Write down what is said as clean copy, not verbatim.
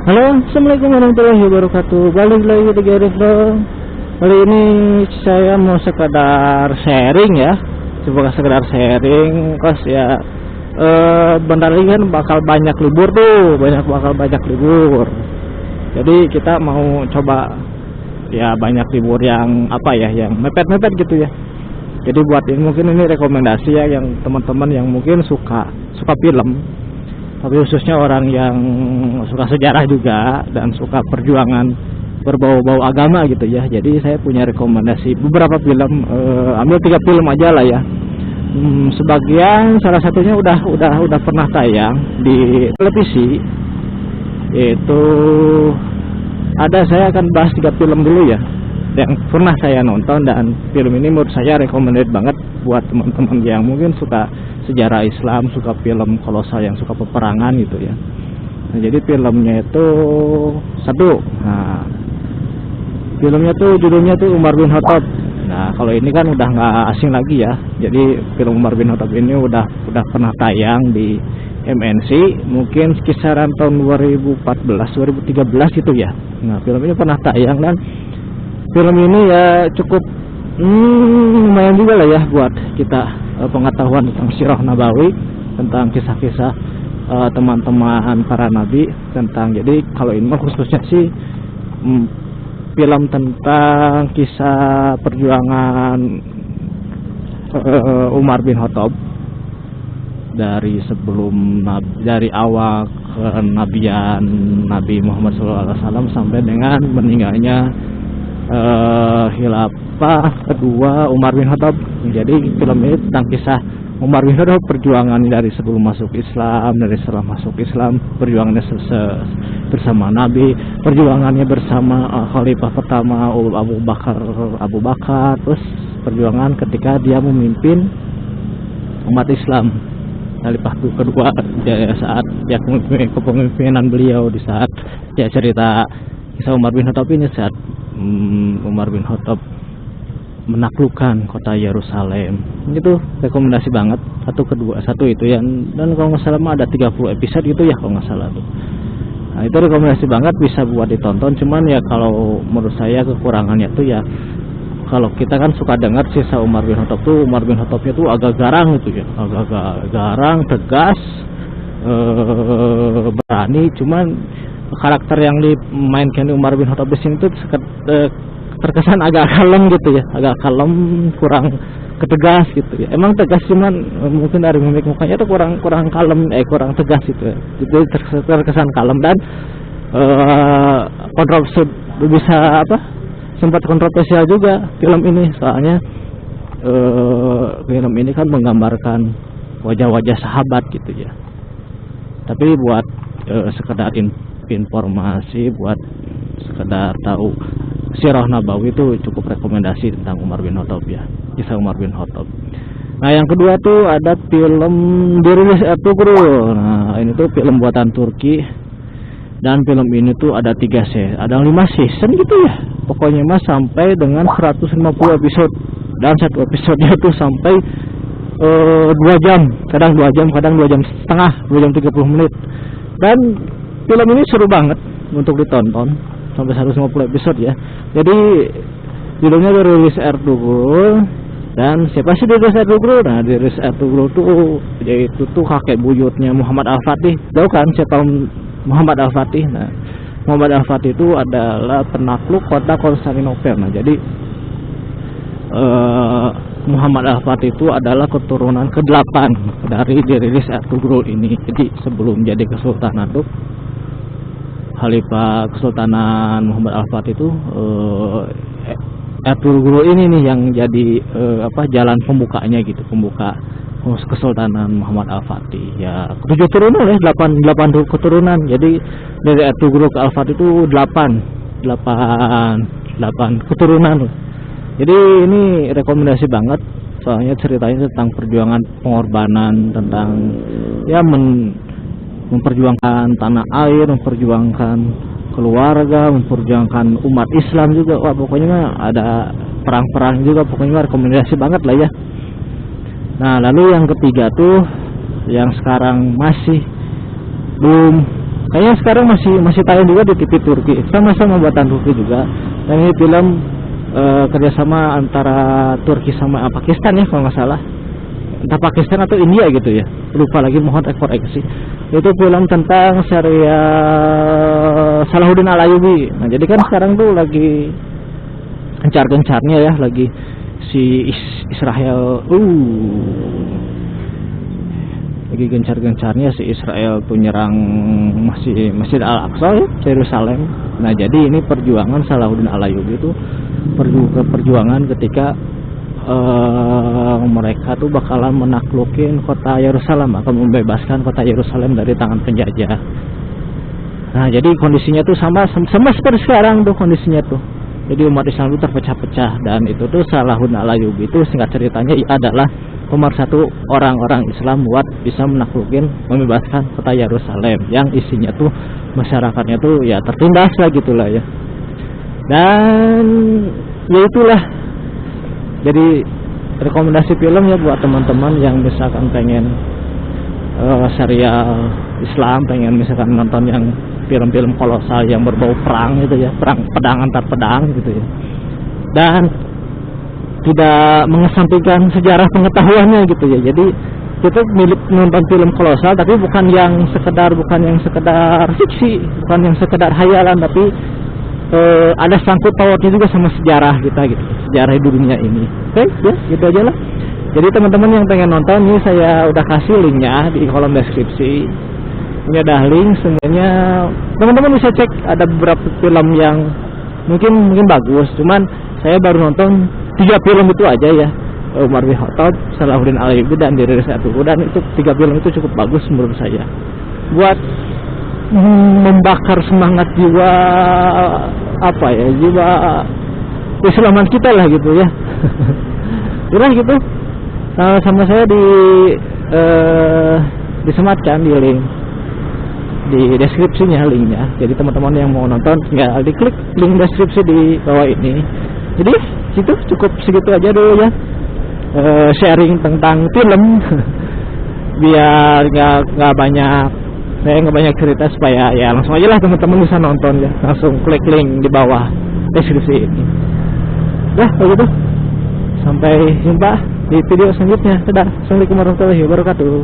Halo, assalamualaikum warahmatullahi wabarakatuh. Balik lagi di Garif dong. Kali ini saya mau sekedar sharing ya, coba sekedar sharing, kos ya. Bentar lagi kan bakal banyak libur tuh, bakal banyak libur. Jadi kita mau coba ya banyak libur yang apa ya, yang mepet-mepet gitu ya. Jadi buat ini mungkin ini rekomendasi ya, yang teman-teman yang mungkin suka film, tapi khususnya orang yang suka sejarah juga dan suka perjuangan berbau-bau agama gitu ya. Jadi saya punya rekomendasi beberapa film, ambil 3 film aja lah ya. Sebagian salah satunya udah pernah tayang di televisi, yaitu saya akan bahas 3 film dulu ya yang pernah saya nonton, dan film ini menurut saya recommended banget buat teman-teman yang mungkin suka sejarah Islam, suka film kolosal, yang suka peperangan gitu ya. Nah, jadi filmnya itu filmnya tuh judulnya tuh Umar bin Khattab. Nah, kalau ini kan udah nggak asing lagi ya. Jadi film Umar bin Khattab ini udah pernah tayang di MNC mungkin kisaran tahun 2014 gitu ya. Nah, film ini pernah tayang, dan film ini ya cukup lumayan juga lah ya buat kita pengetahuan tentang sirah nabawi, tentang kisah-kisah teman-teman para nabi, tentang, jadi kalau ini khususnya sih film tentang kisah perjuangan Umar bin Khattab dari dari awal kenabian Nabi Muhammad SAW sampai dengan meninggalnya khilafah kedua Umar bin Khattab. Jadi film ini tentang kisah Umar bin Khattab, perjuangan dari sebelum masuk Islam, dari setelah masuk Islam, perjuangannya bersama Nabi, perjuangannya bersama khalifah pertama Abu Bakar, terus perjuangan ketika dia memimpin umat Islam, khalifah kedua ya, saat ya kepemimpinan beliau, di saat ya cerita kisah Umar bin Khattab ini saat Umar bin Khattab menaklukkan kota Yerusalem. Itu rekomendasi banget. Satu itu yang, dan kalau nggak salah ada 30 episode gitu ya kalau nggak salah tuh. Nah, itu rekomendasi banget, bisa buat ditonton. Cuman ya kalau menurut saya kekurangannya tuh ya, kalau kita kan suka dengar kisah Umar bin Khattab tuh, Umar bin Khattabnya tuh agak garang gitu ya, agak garang, tegas, berani. Cuman karakter yang dimainkan Umar bin Khattab di sini tuh terkesan agak kalem gitu ya, agak kalem, kurang ketegas gitu ya. Emang tegas, cuman mungkin dari mimik mukanya tuh kurang kalem, kurang tegas gitu ya. Jadi terkesan kalem, dan sempat kontroversial juga film ini, soalnya film ini kan menggambarkan wajah-wajah sahabat gitu ya. Tapi buat sekedar informasi, buat sekedar tahu sirah nabawi itu cukup rekomendasi tentang Umar bin Khattab ya, kisah Umar bin Khattab. Nah, yang kedua tuh ada film dirilis Ertugrul. Nah, ini tuh film buatan Turki, dan film ini tuh ada 5 season gitu ya. Pokoknya mah sampai dengan 150 episode, dan satu episodenya tuh sampai 2 jam, kadang 2 jam, kadang 2 jam setengah, 2 jam 30 menit. Dan film ini seru banget untuk ditonton sampai 150 episode ya. Jadi judulnya Dirilis Ertugrul. Dan siapa sih Dirilis Ertugrul? Nah, Dirilis Ertugrul tuh yaitu tuh kakek buyutnya Muhammad Al-Fatih. Tahu kan siapa Muhammad Al-Fatih? Nah, Muhammad Al-Fatih itu adalah penakluk kota Konstantinopel. Nah, jadi Muhammad Al-Fatih itu adalah keturunan ke-8 dari Dirilis Ertugrul ini. Jadi sebelum jadi kesultanan tuh, Khalifah Kesultanan Muhammad Al-Fatih itu Ertugrul ini nih yang jadi jalan pembukanya gitu, pembuka Kesultanan Muhammad Al-Fatih. Ya 7 turunan ya, 8 keturunan. Jadi dari Ertugrul ke Al-Fatih itu 8 keturunan. Jadi ini rekomendasi banget, soalnya ceritanya tentang perjuangan pengorbanan, tentang ya memperjuangkan tanah air, memperjuangkan keluarga, memperjuangkan umat Islam juga. Wah, pokoknya mah ada perang-perang juga, pokoknya rekomendasi banget lah ya. Nah, lalu yang ketiga tuh yang sekarang masih belum kayaknya sekarang masih tayang juga di TV Turki, sama-sama buatan Turki juga. Dan ini film kerjasama antara Turki sama Pakistan ya kalau nggak salah, entah Pakistan atau India gitu ya, lupa lagi, mohon koreksi. Itu film tentang serial Salahuddin Al-Ayyubi. Nah jadi kan sekarang tuh lagi gencar-gencarnya ya, lagi si Israel lagi gencar-gencarnya si Israel tuh nyerang Masjid Al-Aqsa ya, Yerusalem. Nah jadi ini perjuangan Salahuddin Al-Ayyubi itu perjuangan ketika mereka tuh bakalan menaklukin kota Yerusalem, akan membebaskan kota Yerusalem dari tangan penjajah. Nah jadi kondisinya tuh sama seperti sekarang tuh kondisinya tuh. Jadi umat Islam itu terpecah-pecah, dan itu tuh Salahuddin Al-Ayyubi itu singkat ceritanya adalah pemersatu orang-orang Islam buat bisa menaklukin, membebaskan kota Yerusalem yang isinya tuh masyarakatnya tuh ya tertindas lah gitulah ya. Dan ya itulah, jadi rekomendasi film ya buat teman-teman yang misalkan pengen serial Islam, pengen misalkan nonton yang film-film kolosal yang berbau perang gitu ya, perang pedang antar pedang gitu ya, dan tidak mengesampingkan sejarah pengetahuannya gitu ya. Jadi kita milik nonton film kolosal tapi bukan yang sekedar fiksi, bukan yang sekedar hayalan, tapi ada sangkut pautnya juga sama sejarah kita gitu, sejarah di dunia ini. Oke, ya gitu aja lah. Jadi teman-teman yang pengen nonton ini saya udah kasih linknya di kolom deskripsi. Ini ada link, sebenarnya teman-teman bisa cek, ada beberapa film yang mungkin bagus, cuman saya baru nonton 3 film itu aja ya, Umar bin Khattab, Salahuddin Al-Ayyubi, dan Diri Satu, dan itu 3 film itu cukup bagus menurut saya buat membakar semangat jiwa jiwa keislaman kita lah gitu ya. Udah gitu, sama saya disematkan di link di deskripsinya linknya. Jadi teman-teman yang mau nonton tinggal diklik link deskripsi di bawah ini. Jadi situ cukup segitu aja dulu ya, sharing tentang film biar nggak banyak cerita, supaya ya langsung aja lah teman-teman bisa nonton ya, langsung klik link di bawah deskripsi ini. Dah begitu, sampai jumpa di video selanjutnya. Dadah, assalamualaikum warahmatullahi wabarakatuh.